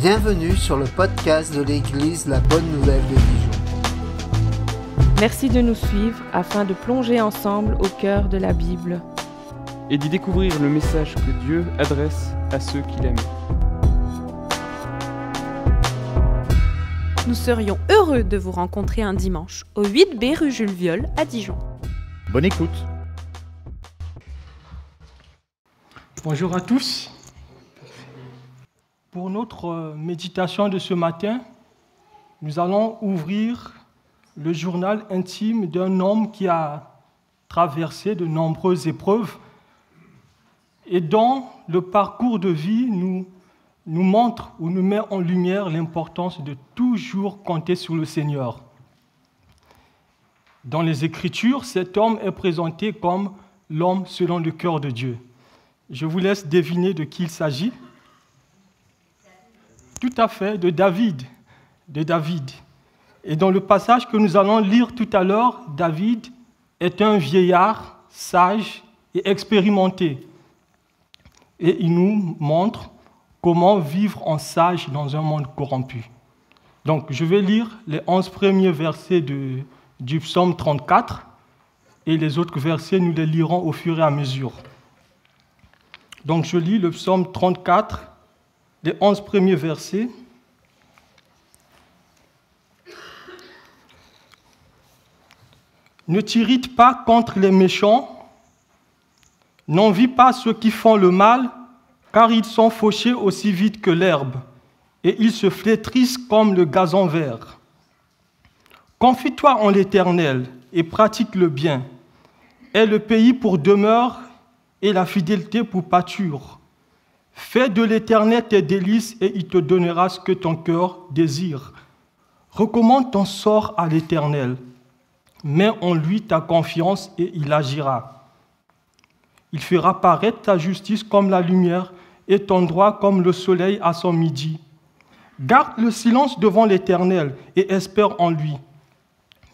Bienvenue sur le podcast de l'Église La Bonne Nouvelle de Dijon. Merci de nous suivre afin de plonger ensemble au cœur de la Bible et d'y découvrir le message que Dieu adresse à ceux qu'il aime. Nous serions heureux de vous rencontrer un dimanche au 8B rue Jules Viol à Dijon. Bonne écoute. Bonjour à tous. Pour notre méditation de ce matin, nous allons ouvrir le journal intime d'un homme qui a traversé de nombreuses épreuves et dont le parcours de vie nous montre ou nous met en lumière l'importance de toujours compter sur le Seigneur. Dans les Écritures, cet homme est présenté comme l'homme selon le cœur de Dieu. Je vous laisse deviner de qui il s'agit. Tout à fait, de David. Et dans le passage que nous allons lire tout à l'heure, David est un vieillard sage et expérimenté. Et il nous montre comment vivre en sage dans un monde corrompu. Donc, je vais lire les 11 premiers versets du psaume 34 et les autres versets, nous les lirons au fur et à mesure. Donc, je lis le psaume 34, les 11 premiers versets. Ne t'irrite pas contre les méchants, n'envie pas ceux qui font le mal, car ils sont fauchés aussi vite que l'herbe, et ils se flétrissent comme le gazon vert. Confie-toi en l'Éternel et pratique le bien. Aie le pays pour demeure et la fidélité pour pâture. Fais de l'Éternel tes délices et il te donnera ce que ton cœur désire. Recommande ton sort à l'Éternel. Mets en lui ta confiance et il agira. Il fera paraître ta justice comme la lumière et ton droit comme le soleil à son midi. Garde le silence devant l'Éternel et espère en lui.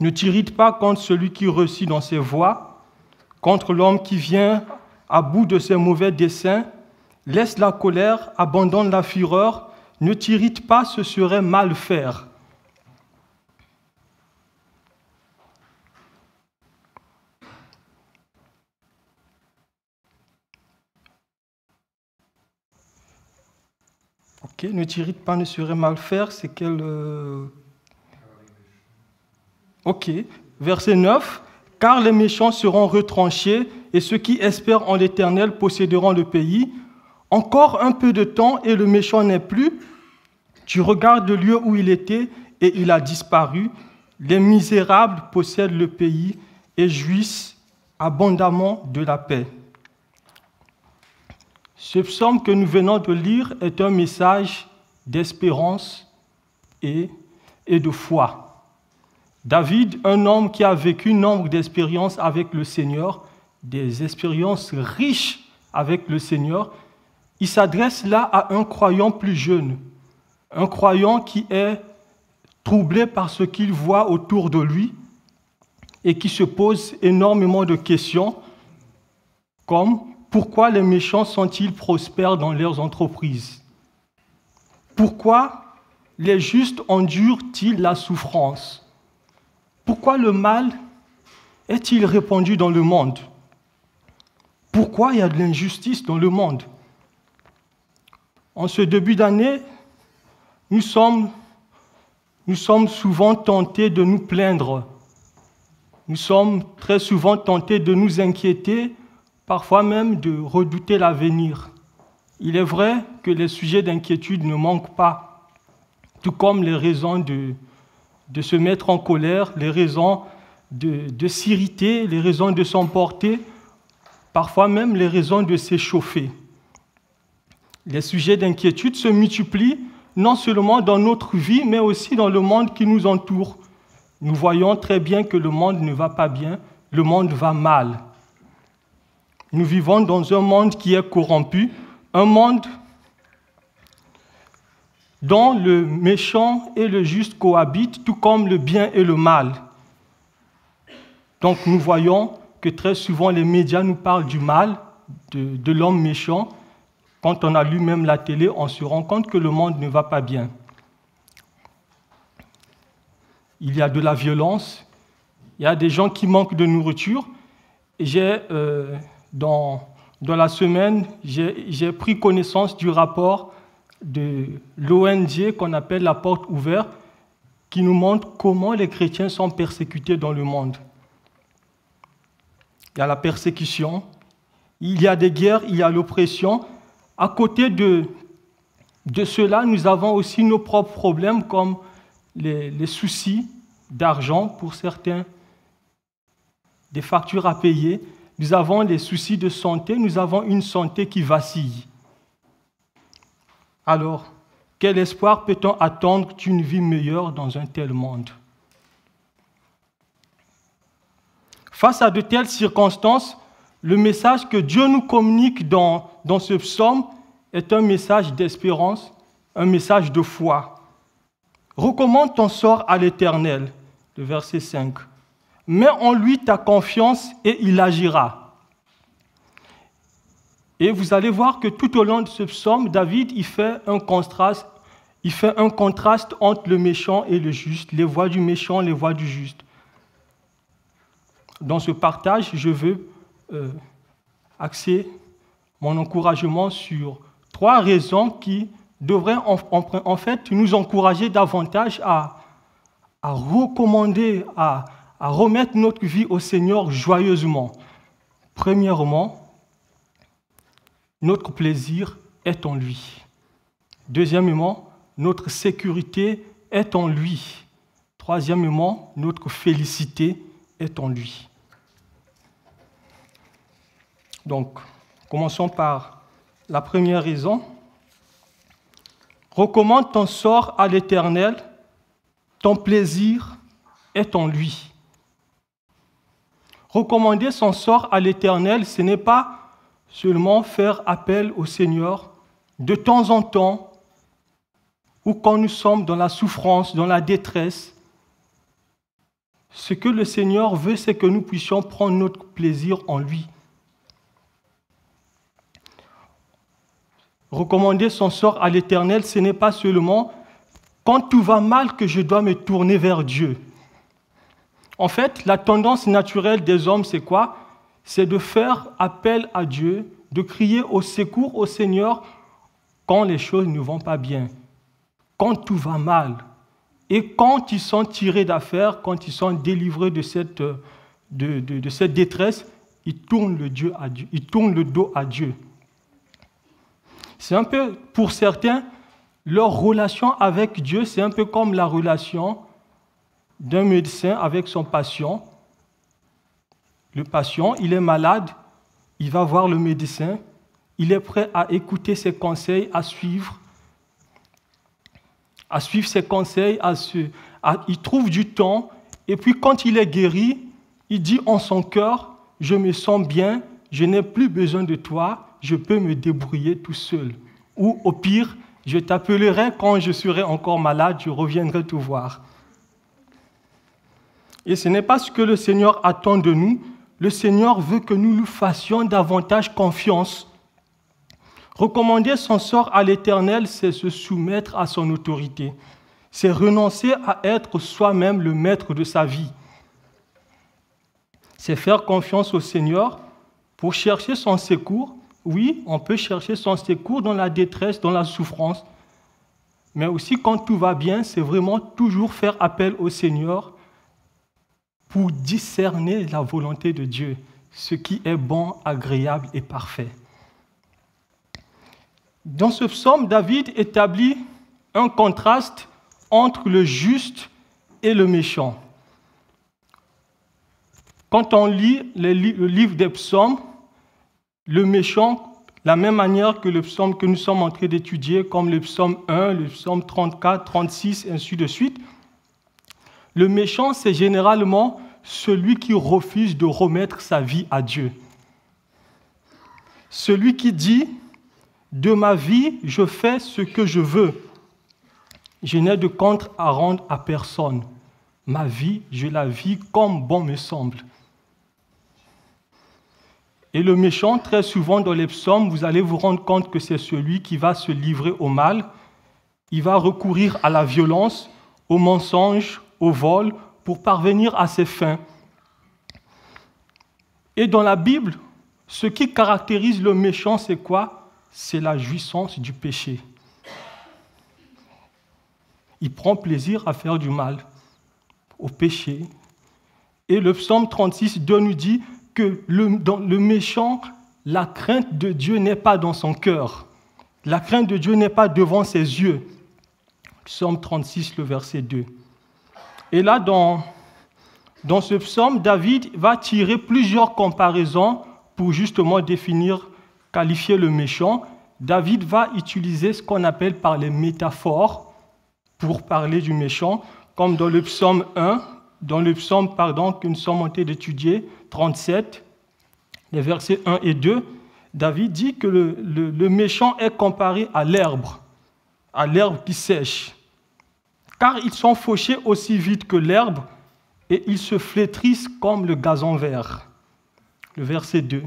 Ne t'irrite pas contre celui qui réussit dans ses voies, contre l'homme qui vient à bout de ses mauvais desseins. Laisse la colère, abandonne la fureur, ne t'irrite pas, ce serait mal faire. Ok, ne t'irrite pas, ne serait mal faire, c'est quel... Ok, verset 9. Car les méchants seront retranchés et ceux qui espèrent en l'Éternel posséderont le pays. Encore un peu de temps et le méchant n'est plus. Tu regardes le lieu où il était et il a disparu. Les misérables possèdent le pays et jouissent abondamment de la paix. Ce psaume que nous venons de lire est un message d'espérance et de foi. David, un homme qui a vécu nombre d'expériences avec le Seigneur, des expériences riches avec le Seigneur, il s'adresse là à un croyant plus jeune, un croyant qui est troublé par ce qu'il voit autour de lui et qui se pose énormément de questions comme pourquoi les méchants sont-ils prospères dans leurs entreprises? Pourquoi les justes endurent-ils la souffrance? Pourquoi le mal est-il répandu dans le monde? Pourquoi il y a de l'injustice dans le monde? En ce début d'année, nous sommes souvent tentés de nous plaindre. Nous sommes très souvent tentés de nous inquiéter, parfois même de redouter l'avenir. Il est vrai que les sujets d'inquiétude ne manquent pas, tout comme les raisons de se mettre en colère, les raisons de s'irriter, les raisons de s'emporter, parfois même les raisons de s'échauffer. Les sujets d'inquiétude se multiplient non seulement dans notre vie, mais aussi dans le monde qui nous entoure. Nous voyons très bien que le monde ne va pas bien, le monde va mal. Nous vivons dans un monde qui est corrompu, un monde dont le méchant et le juste cohabitent, tout comme le bien et le mal. Donc nous voyons que très souvent les médias nous parlent du mal, de l'homme méchant, Quand on allume même la télé, on se rend compte que le monde ne va pas bien. Il y a de la violence, il y a des gens qui manquent de nourriture. Et dans la semaine, j'ai pris connaissance du rapport de l'ONG qu'on appelle La Porte Ouverte, qui nous montre comment les chrétiens sont persécutés dans le monde. Il y a la persécution, il y a des guerres, il y a l'oppression. À côté de cela, nous avons aussi nos propres problèmes comme les soucis d'argent pour certains, des factures à payer. Nous avons les soucis de santé, nous avons une santé qui vacille. Alors, quel espoir peut-on attendre d'une vie meilleure dans un tel monde? Face à de telles circonstances, le message que Dieu nous communique dans ce psaume est un message d'espérance, un message de foi. Recommande ton sort à l'Éternel, le verset 5. Mets en lui ta confiance et il agira. Et vous allez voir que tout au long de ce psaume, David il fait un contraste entre le méchant et le juste, les voies du méchant, les voies du juste. Dans ce partage, je veux axer mon encouragement sur 3 raisons qui devraient en fait nous encourager davantage à recommander, à remettre notre vie au Seigneur joyeusement. Premièrement, notre plaisir est en lui. Deuxièmement, notre sécurité est en lui. Troisièmement, notre félicité est en lui. Donc, commençons par la première raison. Recommande ton sort à l'Éternel, ton plaisir est en lui. Recommander son sort à l'Éternel, ce n'est pas seulement faire appel au Seigneur de temps en temps, ou quand nous sommes dans la souffrance, dans la détresse. Ce que le Seigneur veut, c'est que nous puissions prendre notre plaisir en lui. Recommander son sort à l'Éternel, ce n'est pas seulement quand tout va mal que je dois me tourner vers Dieu. En fait, la tendance naturelle des hommes, c'est quoi? C'est de faire appel à Dieu, de crier au secours au Seigneur quand les choses ne vont pas bien, quand tout va mal. Et quand ils sont tirés d'affaire, quand ils sont délivrés de cette détresse, ils tournent le dos à Dieu. C'est un peu, pour certains, leur relation avec Dieu, c'est un peu comme la relation d'un médecin avec son patient. Le patient, il est malade, il va voir le médecin, il est prêt à écouter ses conseils, à suivre ses conseils, il trouve du temps, et puis quand il est guéri, il dit en son cœur, je me sens bien, je n'ai plus besoin de toi, je peux me débrouiller tout seul. Ou au pire, je t'appellerai quand je serai encore malade, je reviendrai te voir. Et ce n'est pas ce que le Seigneur attend de nous. Le Seigneur veut que nous lui fassions davantage confiance. Recommander son sort à l'Éternel, c'est se soumettre à son autorité. C'est renoncer à être soi-même le maître de sa vie. C'est faire confiance au Seigneur pour chercher son secours. Oui, on peut chercher son secours dans la détresse, dans la souffrance. Mais aussi quand tout va bien, c'est vraiment toujours faire appel au Seigneur pour discerner la volonté de Dieu, ce qui est bon, agréable et parfait. Dans ce psaume, David établit un contraste entre le juste et le méchant. Quand on lit le livre des psaumes, le méchant, la même manière que le psaume que nous sommes en train d'étudier, comme le psaume 1, le psaume 34, 36, et ainsi de suite, le méchant, c'est généralement celui qui refuse de remettre sa vie à Dieu. Celui qui dit, de ma vie, je fais ce que je veux. Je n'ai de compte à rendre à personne. Ma vie, je la vis comme bon me semble. Et le méchant, très souvent dans les psaumes, vous allez vous rendre compte que c'est celui qui va se livrer au mal. Il va recourir à la violence, au mensonge, au vol, pour parvenir à ses fins. Et dans la Bible, ce qui caractérise le méchant, c'est quoi? C'est la jouissance du péché. Il prend plaisir à faire du mal, au péché. Et le psaume 36, 2 nous dit que dans le méchant, la crainte de Dieu n'est pas dans son cœur. La crainte de Dieu n'est pas devant ses yeux. Psaume 36, le verset 2. Et là, dans ce psaume, David va tirer plusieurs comparaisons pour justement qualifier le méchant. David va utiliser ce qu'on appelle par les métaphores pour parler du méchant, comme dans le psaume 1, que nous sommes en train d'étudier, 37, les versets 1 et 2, David dit que le méchant est comparé à l'herbe qui sèche. Car ils sont fauchés aussi vite que l'herbe et ils se flétrissent comme le gazon vert. Le verset 2.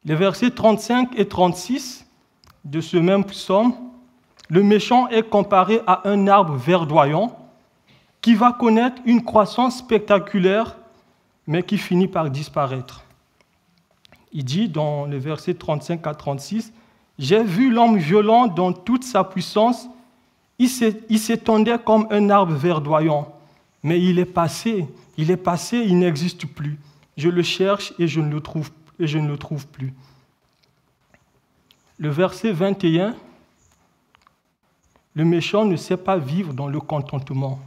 Les versets 35 et 36 de ce même psaume, le méchant est comparé à un arbre verdoyant qui va connaître une croissance spectaculaire, mais qui finit par disparaître. Il dit dans les versets 35 à 36, « J'ai vu l'homme violent dans toute sa puissance, il s'étendait comme un arbre verdoyant, mais il est passé, il n'existe plus. Je le cherche et je ne le trouve plus. » Le verset 21, le méchant ne sait pas vivre dans le contentement.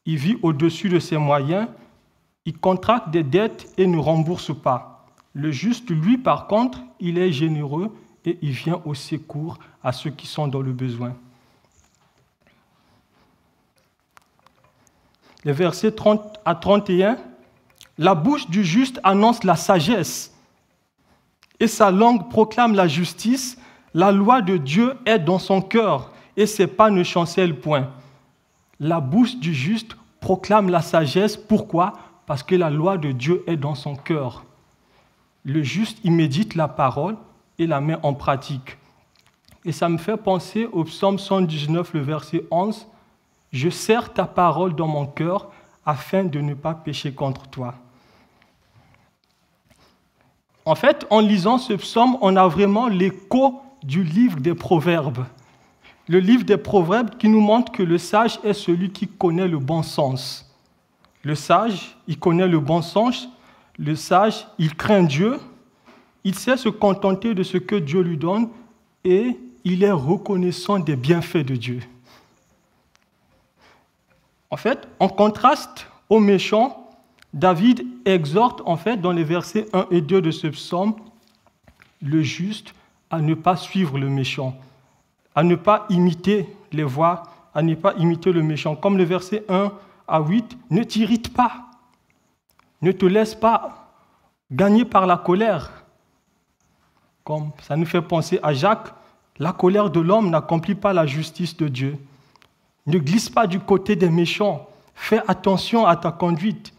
Il vit au-dessus de ses moyens, il contracte des dettes et ne rembourse pas. Le juste, lui, par contre, il est généreux et il vient au secours à ceux qui sont dans le besoin. Les versets 30 à 31, la bouche du juste annonce la sagesse et sa langue proclame la justice. La loi de Dieu est dans son cœur et ses pas ne chancellent point. La bouche du juste proclame la sagesse. Pourquoi? Parce que la loi de Dieu est dans son cœur. Le juste, il médite la parole et la met en pratique. Et ça me fait penser au psaume 119, le verset 11. « Je serre ta parole dans mon cœur afin de ne pas pécher contre toi. » En fait, en lisant ce psaume, on a vraiment l'écho du livre des Proverbes. Le livre des Proverbes qui nous montre que le sage est celui qui connaît le bon sens. Le sage, il connaît le bon sens. Le sage, il craint Dieu. Il sait se contenter de ce que Dieu lui donne et il est reconnaissant des bienfaits de Dieu. En fait, en contraste au méchant, David exhorte, en fait, dans les versets 1 et 2 de ce psaume, le juste à ne pas suivre le méchant, à ne pas imiter les voies, à ne pas imiter le méchant. Comme le verset 1 à 8, ne t'irrite pas, ne te laisse pas gagner par la colère. Comme ça nous fait penser à Jacques, la colère de l'homme n'accomplit pas la justice de Dieu. Ne glisse pas du côté des méchants, fais attention à ta conduite.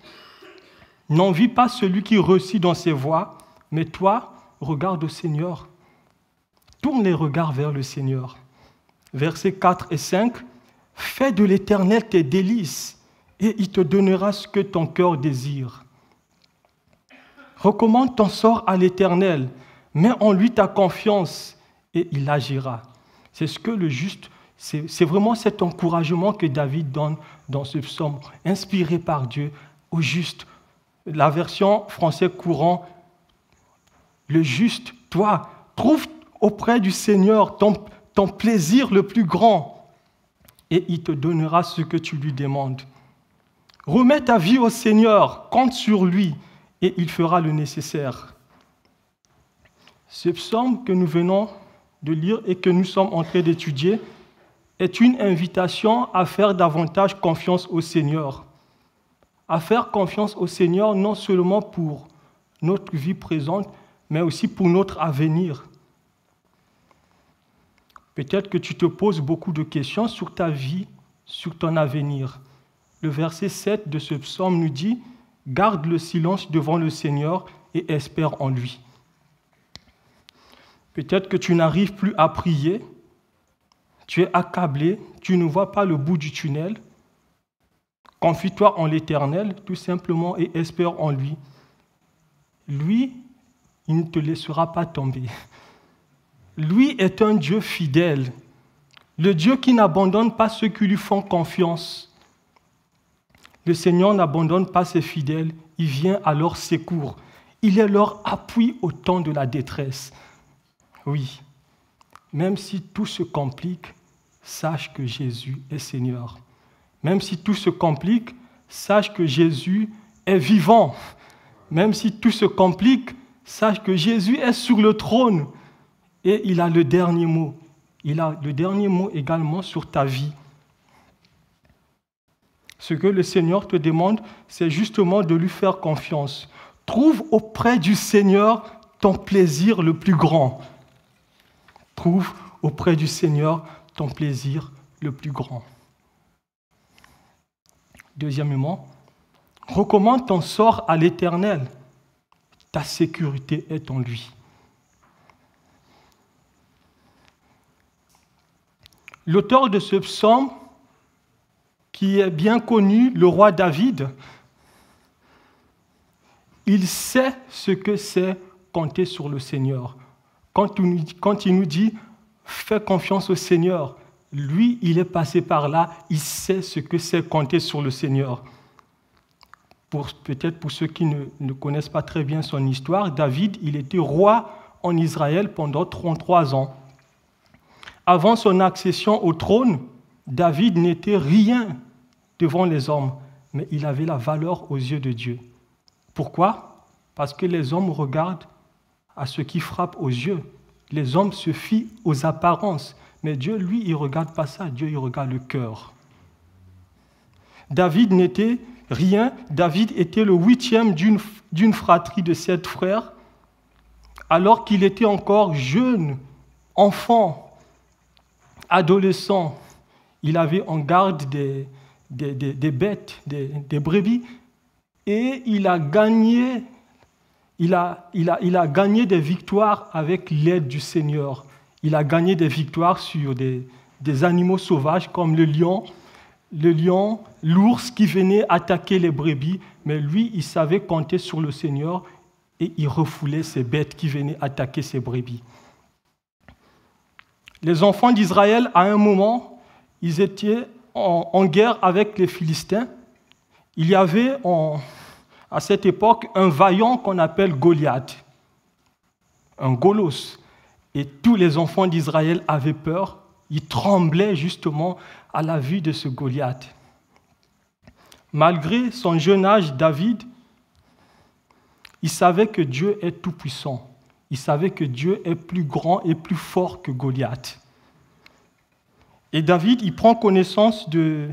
N'envie pas celui qui réussit dans ses voies, mais toi, regarde au Seigneur. Tourne les regards vers le Seigneur. Versets 4 et 5, « Fais de l'Éternel tes délices, et il te donnera ce que ton cœur désire. Recommande ton sort à l'Éternel, mets en lui ta confiance, et il agira. » C'est ce que le juste, c'est vraiment cet encouragement que David donne dans ce psaume, inspiré par Dieu, au juste. La version français courant, le juste, toi, trouve auprès du Seigneur ton plaisir le plus grand et il te donnera ce que tu lui demandes. Remets ta vie au Seigneur, compte sur lui et il fera le nécessaire. Ce psaume que nous venons de lire et que nous sommes en train d'étudier est une invitation à faire davantage confiance au Seigneur. À faire confiance au Seigneur non seulement pour notre vie présente, mais aussi pour notre avenir. Peut-être que tu te poses beaucoup de questions sur ta vie, sur ton avenir. Le verset 7 de ce psaume nous dit « garde le silence devant le Seigneur et espère en lui. Peut-être que tu n'arrives plus à prier, tu es accablé, tu ne vois pas le bout du tunnel. Confie-toi en l'Éternel, tout simplement, et espère en lui. Lui, il ne te laissera pas tomber. Lui est un Dieu fidèle, le Dieu qui n'abandonne pas ceux qui lui font confiance. Le Seigneur n'abandonne pas ses fidèles, il vient à leur secours. Il est leur appui au temps de la détresse. Oui, même si tout se complique, sache que Jésus est Seigneur. Même si tout se complique, sache que Jésus est vivant. Même si tout se complique, sache que Jésus est sur le trône et il a le dernier mot. Il a le dernier mot également sur ta vie. Ce que le Seigneur te demande, c'est justement de lui faire confiance. Trouve auprès du Seigneur ton plaisir le plus grand. Trouve auprès du Seigneur ton plaisir le plus grand. Deuxièmement, recommande ton sort à l'Éternel. Ta sécurité est en lui. L'auteur de ce psaume, qui est bien connu, le roi David, il sait ce que c'est compter sur le Seigneur. Quand il nous dit « fais confiance au Seigneur », lui, il est passé par là, il sait ce que c'est compter sur le Seigneur. Peut-être pour ceux qui ne connaissent pas très bien son histoire, David, il était roi en Israël pendant 33 ans. Avant son accession au trône, David n'était rien devant les hommes, mais il avait la valeur aux yeux de Dieu. Pourquoi? Parce que les hommes regardent à ce qui frappe aux yeux. Les hommes se fient aux apparences, mais Dieu, lui, il ne regarde pas ça. Dieu, il regarde le cœur. David n'était rien. David était le 8e d'une fratrie de 7 frères, alors qu'il était encore jeune, enfant, adolescent. Il avait en garde des bêtes, des brebis, et il a gagné des victoires avec l'aide du Seigneur. Il a gagné des victoires sur des animaux sauvages comme le lion, l'ours qui venait attaquer les brebis, mais lui, il savait compter sur le Seigneur et il refoulait ces bêtes qui venaient attaquer ses brebis. Les enfants d'Israël, à un moment, ils étaient en guerre avec les Philistins. Il y avait à cette époque un vaillant qu'on appelle Goliath, un Golos. Et tous les enfants d'Israël avaient peur, ils tremblaient justement à la vue de ce Goliath. Malgré son jeune âge, David, il savait que Dieu est tout-puissant. Il savait que Dieu est plus grand et plus fort que Goliath. Et David, il prend connaissance de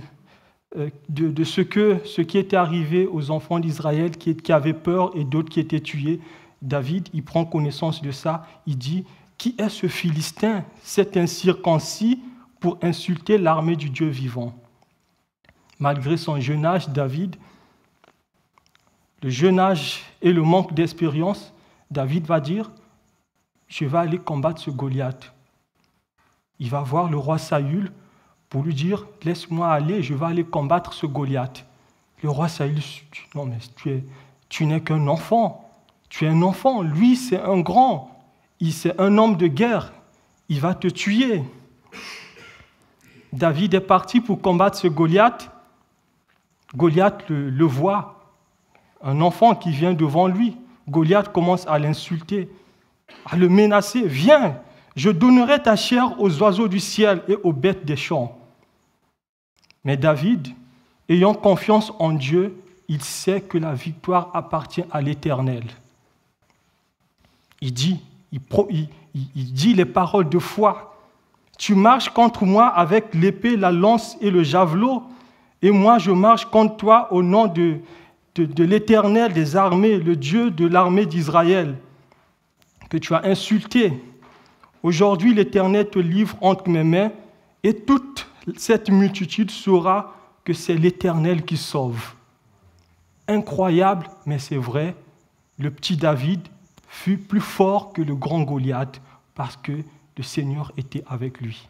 ce qui était arrivé aux enfants d'Israël qui avaient peur et d'autres qui étaient tués. David, il prend connaissance de ça. Il dit, qui est ce Philistin, cet incirconcis, pour insulter l'armée du Dieu vivant? Malgré son jeune âge, David, le jeune âge et le manque d'expérience, David va dire, je vais aller combattre ce Goliath. Il va voir le roi Saül pour lui dire, laisse-moi aller, je vais aller combattre ce Goliath. Le roi Saül dit, non mais tu n'es qu'un enfant, tu es un enfant, lui c'est un grand, c'est un homme de guerre, il va te tuer. David est parti pour combattre ce Goliath. Goliath le voit, un enfant qui vient devant lui. Goliath commence à l'insulter, à le menacer. Viens, je donnerai ta chair aux oiseaux du ciel et aux bêtes des champs. Mais David, ayant confiance en Dieu, il sait que la victoire appartient à l'Éternel. Il dit les paroles de foi. Tu marches contre moi avec l'épée, la lance et le javelot, et moi je marche contre toi au nom de l'Éternel des armées, le Dieu de l'armée d'Israël, que tu as insulté. Aujourd'hui, l'Éternel te livre entre mes mains, et toute cette multitude saura que c'est l'Éternel qui sauve. incroyable, mais c'est vrai, le petit David fut plus fort que le grand Goliath parce que le Seigneur était avec lui.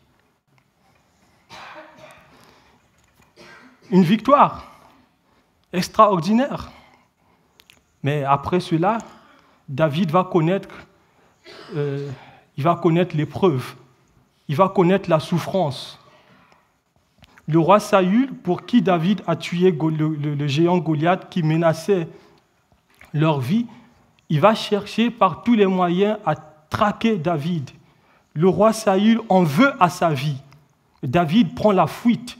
Une victoire extraordinaire. Mais après cela, David va connaître l'épreuve, il va connaître la souffrance. Le roi Saül, pour qui David a tué le géant Goliath qui menaçait leur vie, il va chercher par tous les moyens à traquer David. Le roi Saül en veut à sa vie. David prend la fuite.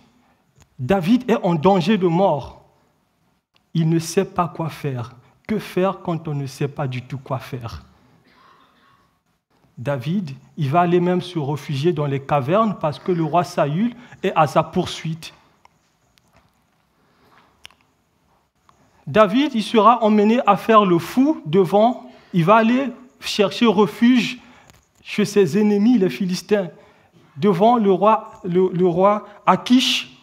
David est en danger de mort. Il ne sait pas quoi faire. Que faire quand on ne sait pas du tout quoi faire? David, il va aller même se réfugier dans les cavernes parce que le roi Saül est à sa poursuite. David, il sera emmené à faire le fou devant, il va aller chercher refuge chez ses ennemis, les Philistins, devant le roi Akish,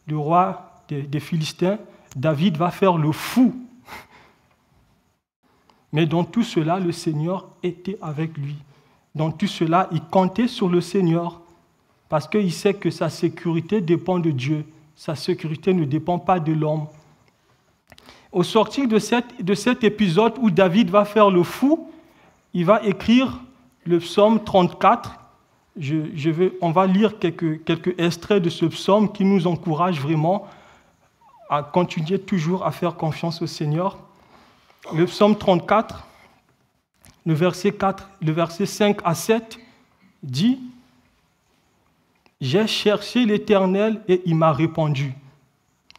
le roi des Philistins. David va faire le fou. Mais dans tout cela, le Seigneur était avec lui. Dans tout cela, il comptait sur le Seigneur parce qu'il sait que sa sécurité dépend de Dieu. Sa sécurité ne dépend pas de l'homme. Au sortir de cet épisode où David va faire le fou, il va écrire le psaume 34. On va lire quelques extraits de ce psaume qui nous encouragent vraiment à continuer toujours à faire confiance au Seigneur. Le psaume 34, le verset 5 à 7 dit « J'ai cherché l'Éternel et il m'a répondu.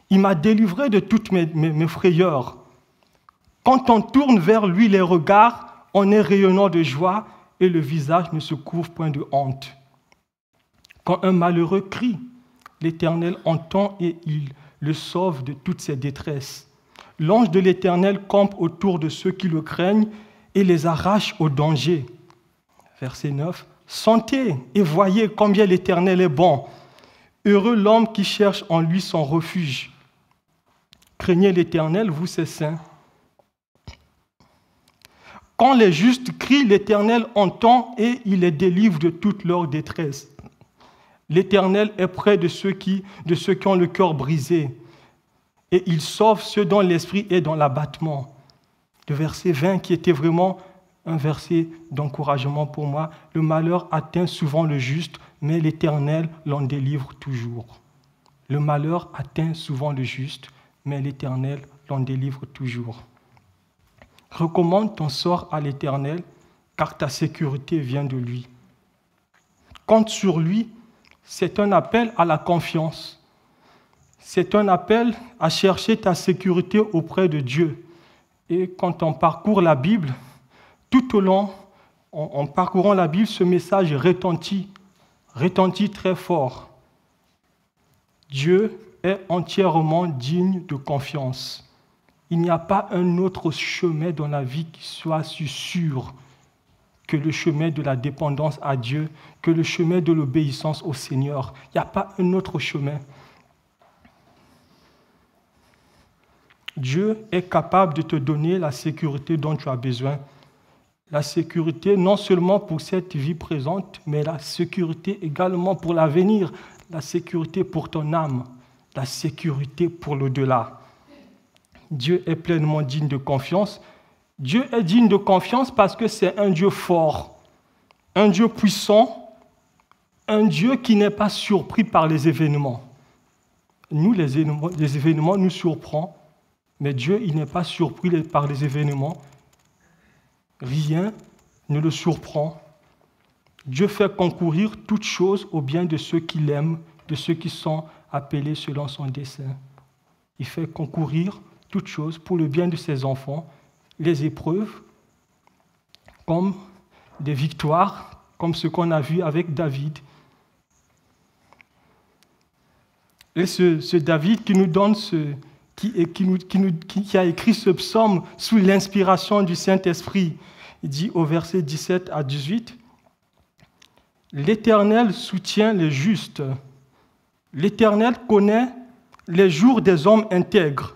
Il m'a délivré de toutes mes frayeurs. Quand on tourne vers lui les regards, on est rayonnant de joie et le visage ne se couvre point de honte. Quand un malheureux crie, l'Éternel entend et il le sauve de toutes ses détresses. L'ange de l'Éternel campe autour de ceux qui le craignent et les arrache au danger. » Verset 9. « Sentez et voyez combien l'Éternel est bon. Heureux l'homme qui cherche en lui son refuge. Craignez l'Éternel, vous ses saints. Quand les justes crient, l'Éternel entend et il les délivre de toute leur détresse. L'Éternel est près de ceux qui ont le cœur brisé. Et il sauve ceux dont l'esprit est dans l'abattement. » Le verset 20 qui était vraiment un verset d'encouragement pour moi. « Le malheur atteint souvent le juste, mais l'Éternel l'en délivre toujours. » Le malheur atteint souvent le juste, mais l'Éternel l'en délivre toujours. Recommande ton sort à l'Éternel, car ta sécurité vient de lui. Compte sur lui, c'est un appel à la confiance. C'est un appel à chercher ta sécurité auprès de Dieu. Et quand on parcourt la Bible, tout au long, en parcourant la Bible, ce message retentit très fort. Dieu est entièrement digne de confiance. Il n'y a pas un autre chemin dans la vie qui soit si sûr que le chemin de la dépendance à Dieu, que le chemin de l'obéissance au Seigneur. Il n'y a pas un autre chemin. Dieu est capable de te donner la sécurité dont tu as besoin. La sécurité non seulement pour cette vie présente, mais la sécurité également pour l'avenir, la sécurité pour ton âme, la sécurité pour l'au-delà. Dieu est pleinement digne de confiance. Dieu est digne de confiance parce que c'est un Dieu fort, un Dieu puissant, un Dieu qui n'est pas surpris par les événements. Nous, les événements nous surprennent. Mais Dieu, il n'est pas surpris par les événements. Rien ne le surprend. Dieu fait concourir toutes choses au bien de ceux qui l'aiment, de ceux qui sont appelés selon son dessein. Il fait concourir toutes choses pour le bien de ses enfants, les épreuves, comme des victoires, comme ce qu'on a vu avec David. Et ce David qui nous donne qui a écrit ce psaume sous l'inspiration du Saint-Esprit. Il dit au verset 17 à 18, « L'Éternel soutient les justes. L'Éternel connaît les jours des hommes intègres.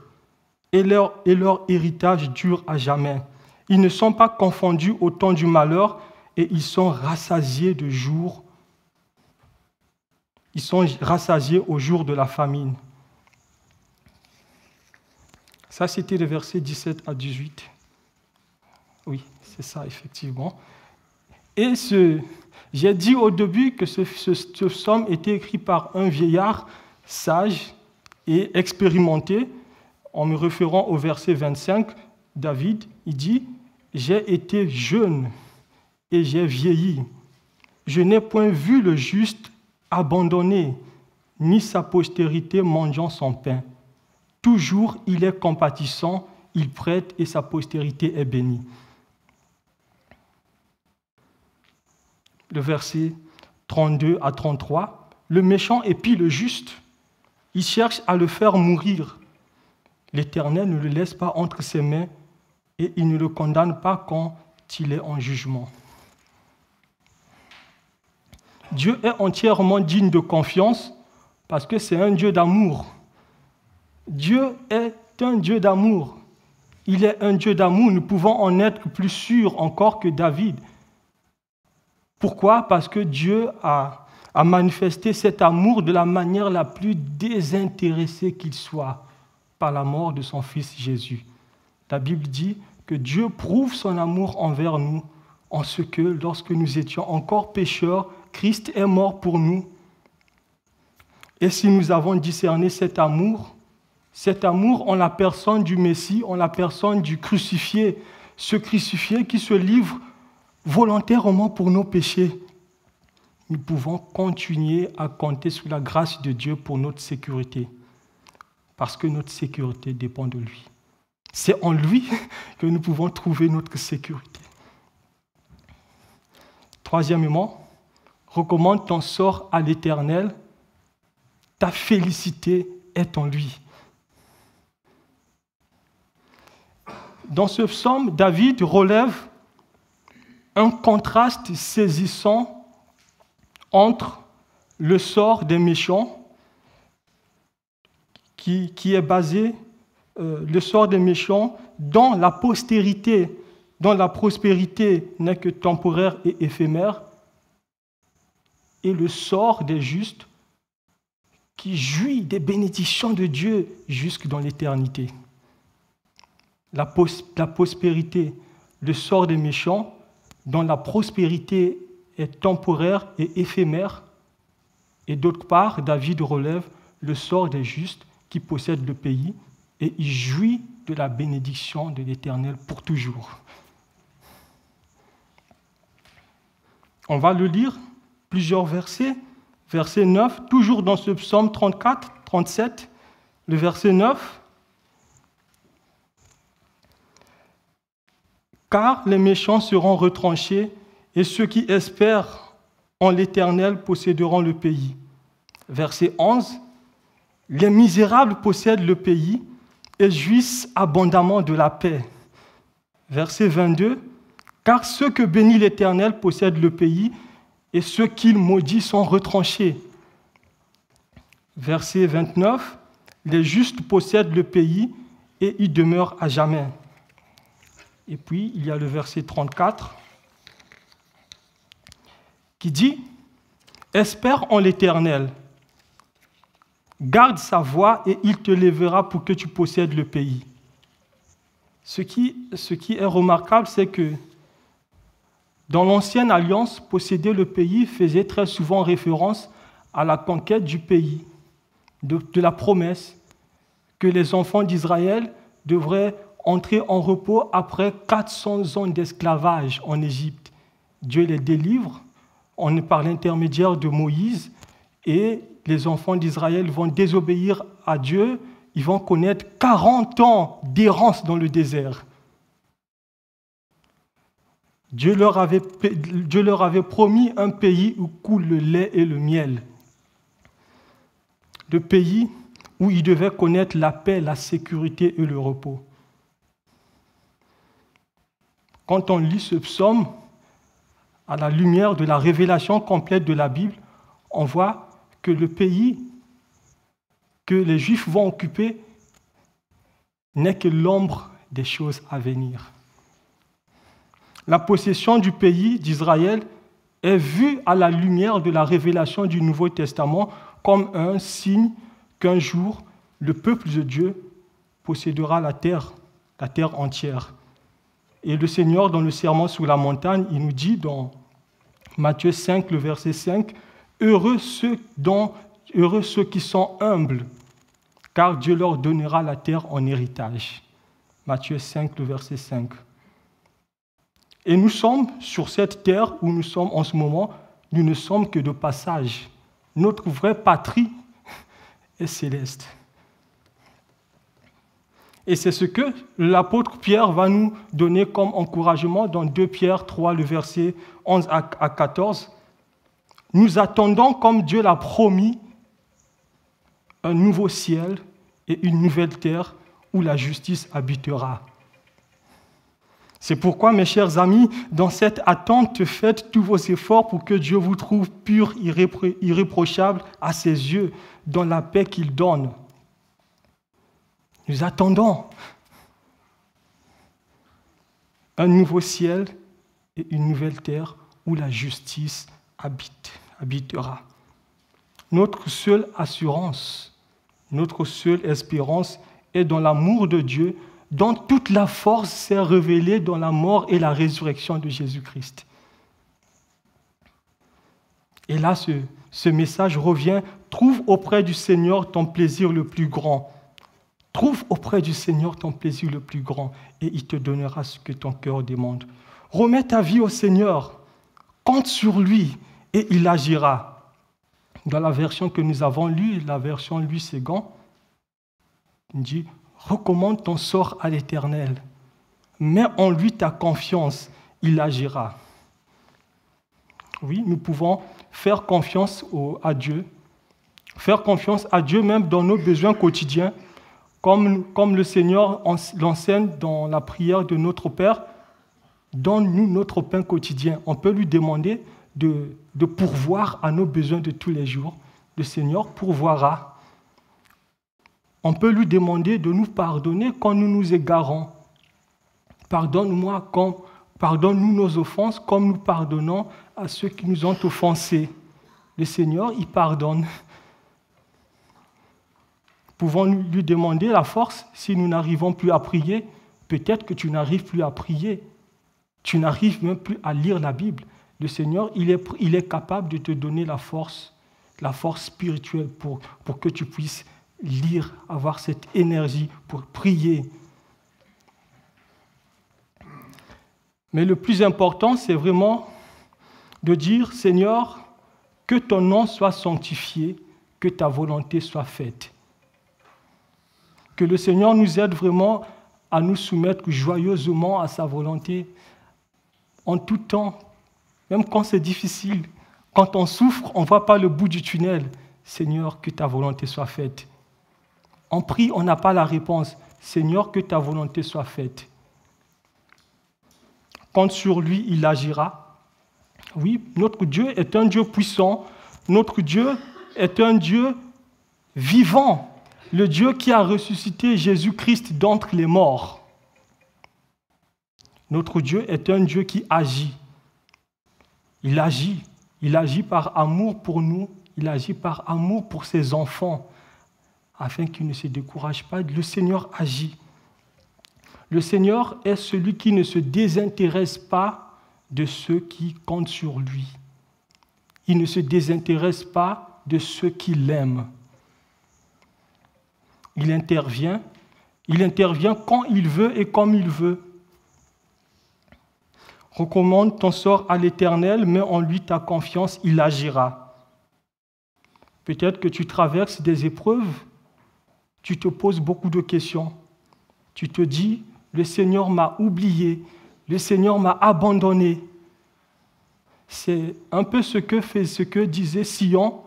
et leur héritage dure à jamais. Ils ne sont pas confondus au temps du malheur et ils sont rassasiés de jour. Ils sont rassasiés au jour de la famine. Ça, c'était les versets 17 à 18. Oui, c'est ça, effectivement. Et j'ai dit au début que ce psaume était écrit par un vieillard sage et expérimenté. En me référant au verset 25, David, il dit « J'ai été jeune et j'ai vieilli. Je n'ai point vu le juste abandonné, ni sa postérité mendiant son pain. Toujours il est compatissant, il prête et sa postérité est bénie. » Le verset 32 à 33, « Le méchant épie le juste, il cherche à le faire mourir. L'Éternel ne le laisse pas entre ses mains et il ne le condamne pas quand il est en jugement. » Dieu est entièrement digne de confiance parce que c'est un Dieu d'amour. Dieu est un Dieu d'amour. Il est un Dieu d'amour. Nous pouvons en être plus sûrs encore que David. Pourquoi ? Parce que Dieu a manifesté cet amour de la manière la plus désintéressée qu'il soit, par la mort de son Fils Jésus. La Bible dit que Dieu prouve son amour envers nous en ce que, lorsque nous étions encore pécheurs, Christ est mort pour nous. Et si nous avons discerné cet amour en la personne du Messie, en la personne du crucifié, ce crucifié qui se livre volontairement pour nos péchés, nous pouvons continuer à compter sur la grâce de Dieu pour notre sécurité. Parce que notre sécurité dépend de lui. C'est en lui que nous pouvons trouver notre sécurité. Troisièmement, recommande ton sort à l'Éternel. Ta félicité est en lui. Dans ce psaume, David relève un contraste saisissant entre le sort des méchants, qui est basé, le sort des méchants, dont la postérité, dont la prospérité n'est que temporaire et éphémère, et le sort des justes, qui jouit des bénédictions de Dieu jusque dans l'éternité. La prospérité, le sort des méchants, dont la prospérité est temporaire et éphémère, et d'autre part, David relève le sort des justes, qui possède le pays et il jouit de la bénédiction de l'Éternel pour toujours. On va le lire, plusieurs versets. Verset 9, toujours dans ce psaume 34, 37, le verset 9. « Car les méchants seront retranchés et ceux qui espèrent en l'Éternel posséderont le pays. » Verset 11. Les misérables possèdent le pays et jouissent abondamment de la paix. Verset 22. Car ceux que bénit l'Éternel possèdent le pays et ceux qu'il maudit sont retranchés. Verset 29. Les justes possèdent le pays et y demeurent à jamais. Et puis, il y a le verset 34 qui dit « Espère en l'Éternel. Garde sa voie et il te lèvera pour que tu possèdes le pays. » Ce qui est remarquable, c'est que dans l'Ancienne Alliance, posséder le pays faisait très souvent référence à la conquête du pays, de la promesse que les enfants d'Israël devraient entrer en repos après 400 ans d'esclavage en Égypte. Dieu les délivre par l'intermédiaire de Moïse et les enfants d'Israël vont désobéir à Dieu, ils vont connaître 40 ans d'errance dans le désert. Dieu leur avait promis un pays où coule le lait et le miel. Le pays où ils devaient connaître la paix, la sécurité et le repos. Quand on lit ce psaume, à la lumière de la révélation complète de la Bible, on voit que le pays que les Juifs vont occuper n'est que l'ombre des choses à venir. La possession du pays d'Israël est vue à la lumière de la révélation du Nouveau Testament comme un signe qu'un jour, le peuple de Dieu possédera la terre entière. Et le Seigneur, dans le Sermon sur la montagne, il nous dit dans Matthieu 5, le verset 5, « Heureux ceux qui sont humbles, car Dieu leur donnera la terre en héritage. » Matthieu 5, le verset 5. Et nous sommes sur cette terre où nous sommes en ce moment, nous ne sommes que de passage. Notre vraie patrie est céleste. Et c'est ce que l'apôtre Pierre va nous donner comme encouragement dans 2 Pierre 3, le verset 11 à 14. Nous attendons, comme Dieu l'a promis, un nouveau ciel et une nouvelle terre où la justice habitera. C'est pourquoi, mes chers amis, dans cette attente, faites tous vos efforts pour que Dieu vous trouve pur, irréprochable à ses yeux, dans la paix qu'il donne. Nous attendons un nouveau ciel et une nouvelle terre où la justice habitera. Notre seule assurance, notre seule espérance est dans l'amour de Dieu, dont toute la force s'est révélée dans la mort et la résurrection de Jésus-Christ. Et là, ce message revient, trouve auprès du Seigneur ton plaisir le plus grand. Trouve auprès du Seigneur ton plaisir le plus grand et il te donnera ce que ton cœur demande. Remets ta vie au Seigneur, compte sur lui et il agira. Dans la version que nous avons lue, la version Louis Séguin, il dit « Recommande ton sort à l'Éternel, mets en lui ta confiance, il agira. » Oui, nous pouvons faire confiance à Dieu, faire confiance à Dieu même dans nos besoins quotidiens, comme le Seigneur l'enseigne dans la prière de notre Père, donne-nous notre pain quotidien. On peut lui demander de pourvoir à nos besoins de tous les jours. Le Seigneur pourvoira. On peut lui demander de nous pardonner quand nous nous égarons. Pardonne-nous nos offenses comme nous pardonnons à ceux qui nous ont offensés. Le Seigneur, il pardonne. Pouvons-nous lui demander la force si nous n'arrivons plus à prier? Peut-être que tu n'arrives plus à prier. Tu n'arrives même plus à lire la Bible. Le Seigneur, il est capable de te donner la force spirituelle pour que tu puisses lire, avoir cette énergie pour prier. Mais le plus important, c'est vraiment de dire, Seigneur, que ton nom soit sanctifié, que ta volonté soit faite. Que le Seigneur nous aide vraiment à nous soumettre joyeusement à sa volonté en tout temps, même quand c'est difficile, quand on souffre, on ne voit pas le bout du tunnel. Seigneur, que ta volonté soit faite. On prie, on n'a pas la réponse. Seigneur, que ta volonté soit faite. Compte sur lui, il agira. Oui, notre Dieu est un Dieu puissant. Notre Dieu est un Dieu vivant. Le Dieu qui a ressuscité Jésus-Christ d'entre les morts. Notre Dieu est un Dieu qui agit. Il agit par amour pour nous, il agit par amour pour ses enfants, afin qu'ils ne se découragent pas. Le Seigneur agit. Le Seigneur est celui qui ne se désintéresse pas de ceux qui comptent sur lui. Il ne se désintéresse pas de ceux qui l'aiment. Il intervient quand il veut et comme il veut. Recommande ton sort à l'Éternel, mets en lui ta confiance, il agira. Peut-être que tu traverses des épreuves, tu te poses beaucoup de questions. Tu te dis, le Seigneur m'a oublié, le Seigneur m'a abandonné. C'est un peu ce que disait Sion.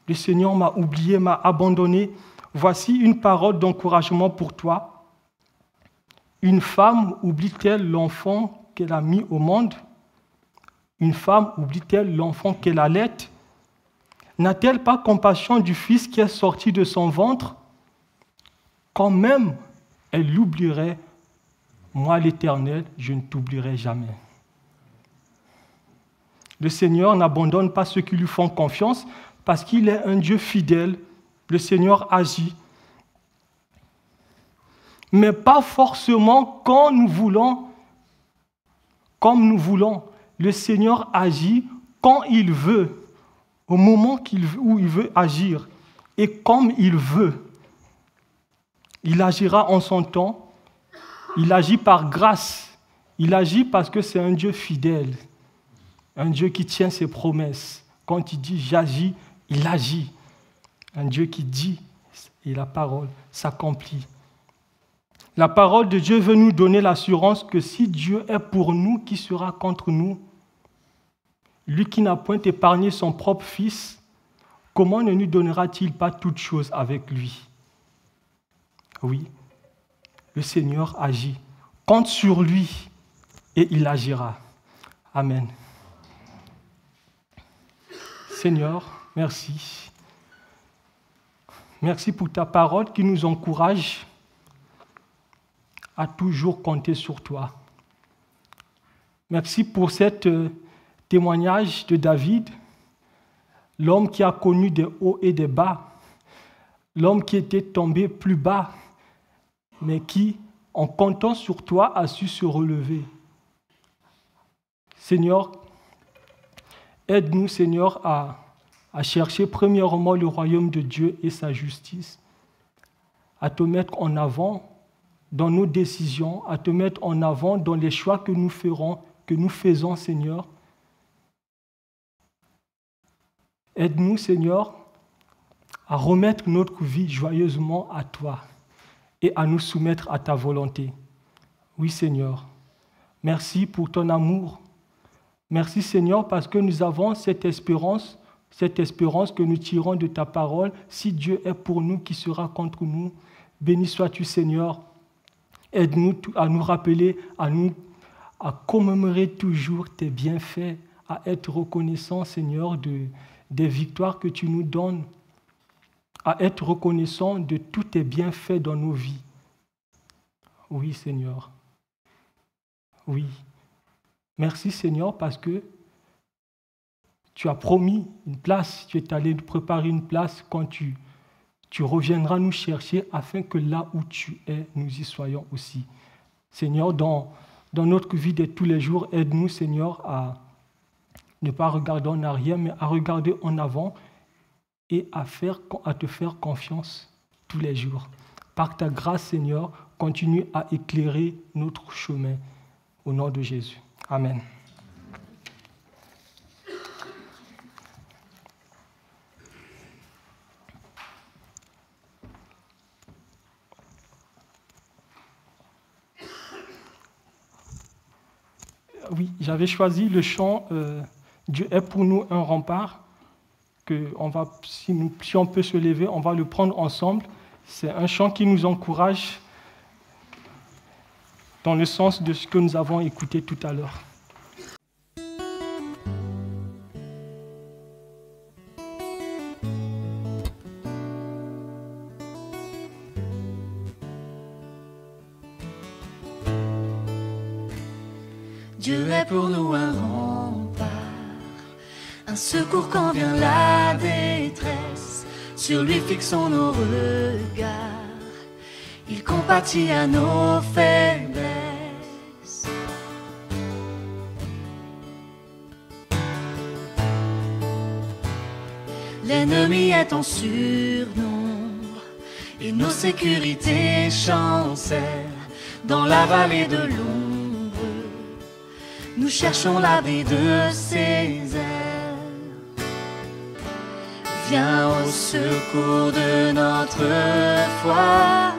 Le Seigneur m'a oublié, m'a abandonné. Voici une parole d'encouragement pour toi. Une femme oublie-t-elle l'enfant qu'elle a mis au monde? Une femme oublie-t-elle l'enfant qu'elle allait? N'a-t-elle pas compassion du fils qui est sorti de son ventre? Quand même elle l'oublierait. Moi, l'Éternel, je ne t'oublierai jamais. Le Seigneur n'abandonne pas ceux qui lui font confiance parce qu'il est un Dieu fidèle. Le Seigneur agit. Mais pas forcément quand nous voulons, comme nous voulons. Le Seigneur agit quand il veut, au moment où il veut agir, et comme il veut. Il agira en son temps, il agit par grâce, il agit parce que c'est un Dieu fidèle, un Dieu qui tient ses promesses. Quand il dit « j'agis », il agit. Un Dieu qui dit, et la parole s'accomplit. La parole de Dieu veut nous donner l'assurance que si Dieu est pour nous, qui sera contre nous? Lui qui n'a point épargné son propre Fils, comment ne nous donnera-t-il pas toutes choses avec lui? Oui, le Seigneur agit. Compte sur lui et il agira. Amen. Seigneur, merci. Merci pour ta parole qui nous encourage à toujours compter sur toi. Merci pour cet témoignage de David, l'homme qui a connu des hauts et des bas, l'homme qui était tombé plus bas, mais qui, en comptant sur toi, a su se relever. Seigneur, aide-nous, Seigneur, à chercher premièrement le royaume de Dieu et sa justice, à te mettre en avant dans nos décisions, à te mettre en avant dans les choix que nous faisons, Seigneur. Aide-nous, Seigneur, à remettre notre vie joyeusement à toi et à nous soumettre à ta volonté. Oui, Seigneur. Merci pour ton amour. Merci, Seigneur, parce que nous avons cette espérance que nous tirons de ta parole. Si Dieu est pour nous, qui sera contre nous? Béni sois-tu, Seigneur. Aide-nous à nous rappeler, à commémorer toujours tes bienfaits, à être reconnaissant, Seigneur, des victoires que tu nous donnes, à être reconnaissant de tous tes bienfaits dans nos vies. Oui, Seigneur. Oui. Merci, Seigneur, parce que tu as promis une place, tu es allé nous préparer une place quand tu reviendras nous chercher afin que là où tu es, nous y soyons aussi. Seigneur, dans notre vie de tous les jours, aide-nous, Seigneur, à ne pas regarder en arrière, mais à regarder en avant et à te faire confiance tous les jours. Par ta grâce, Seigneur, continue à éclairer notre chemin. Au nom de Jésus. Amen. Oui, j'avais choisi le chant Dieu est pour nous un rempart. Si on peut se lever, on va le prendre ensemble. C'est un chant qui nous encourage dans le sens de ce que nous avons écouté tout à l'heure. Dieu est pour nous un rempart, un secours quand vient la détresse. Sur lui fixons nos regards, il compatit à nos faiblesses. L'ennemi est en surnombre et nos sécurités chancellent dans la vallée de l'ombre. Nous cherchons l'abri de ses ailes. Viens au secours de notre foi,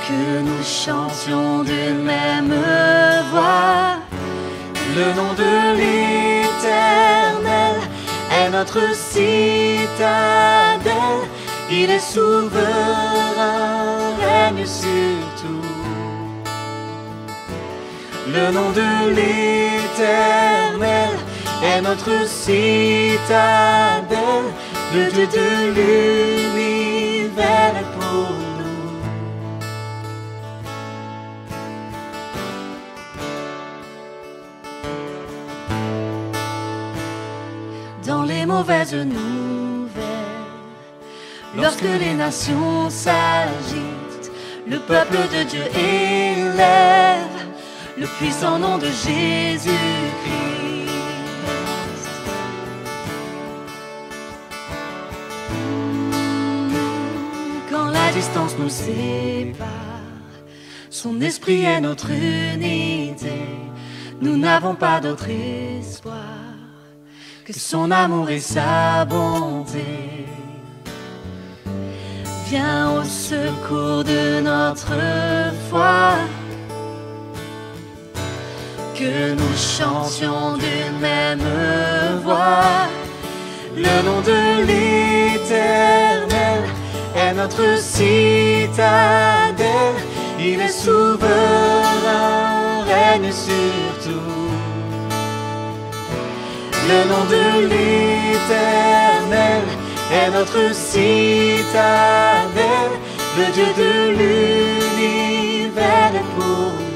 que nous chantions d'une même voix. Le nom de l'Éternel est notre citadelle. Il est souverain, règne sur tout. Le nom de l'Éternel est notre citadelle. Le Dieu de l'univers est pour nous. mauvaise nouvelle. Lorsque les nations s'agitent, le peuple de Dieu élève le puissant nom de Jésus-Christ. Quand la distance nous sépare, son esprit est notre unité. Nous n'avons pas d'autre espoir que son amour et sa bonté. Viens au secours de notre foi, que nous chantions d'une même voix. Le nom de l'Éternel est notre citadelle. Il est souverain, règne sur tout. Le nom de l'Éternel est notre citadelle. Le Dieu de l'univers est pour nous.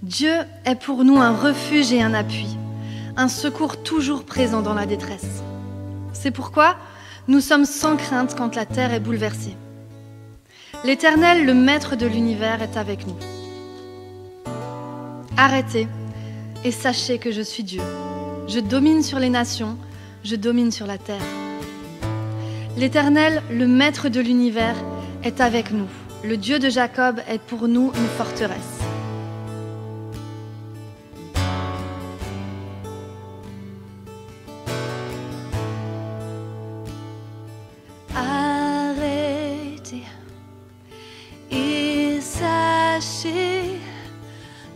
Dieu est pour nous un refuge et un appui, un secours toujours présent dans la détresse. C'est pourquoi nous sommes sans crainte quand la terre est bouleversée. L'Éternel, le Maître de l'univers, est avec nous. Arrêtez et sachez que je suis Dieu. Je domine sur les nations, je domine sur la terre. L'Éternel, le Maître de l'univers, est avec nous. Le Dieu de Jacob est pour nous une forteresse. Arrêtez et sachez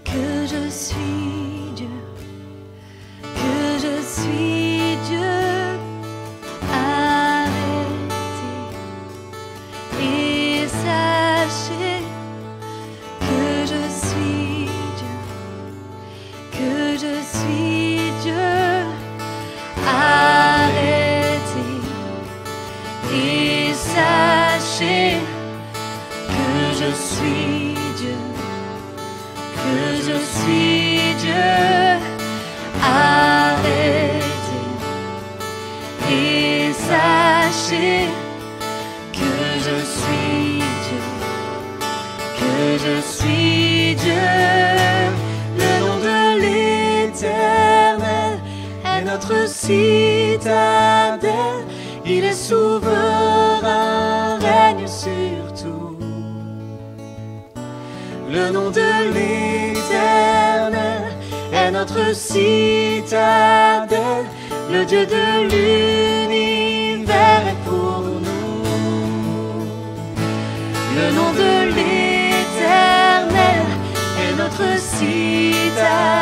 que je suis Dieu, que je suis Dieu. Arrêtez et sachez que je suis Dieu, que je suis Dieu. Arrêtez et sachez que je suis Dieu, que je suis Dieu. Arrêtez et sachez que je suis Dieu, que je suis Dieu. Le nom de l'Éternel est notre citadelle. Il est souverain, règne sur tout. Le nom de l'Éternel est notre citadelle. Le Dieu de l'univers est pour nous. Le nom de l'Éternel est notre citadelle.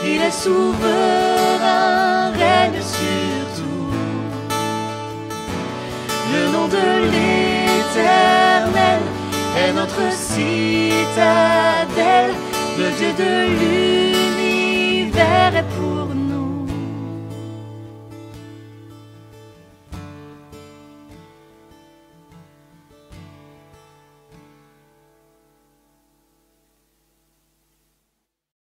Il est souverain, règne sur tout. Le nom de l'Éternel est notre citadelle. Le Dieu de l'univers est pour nous.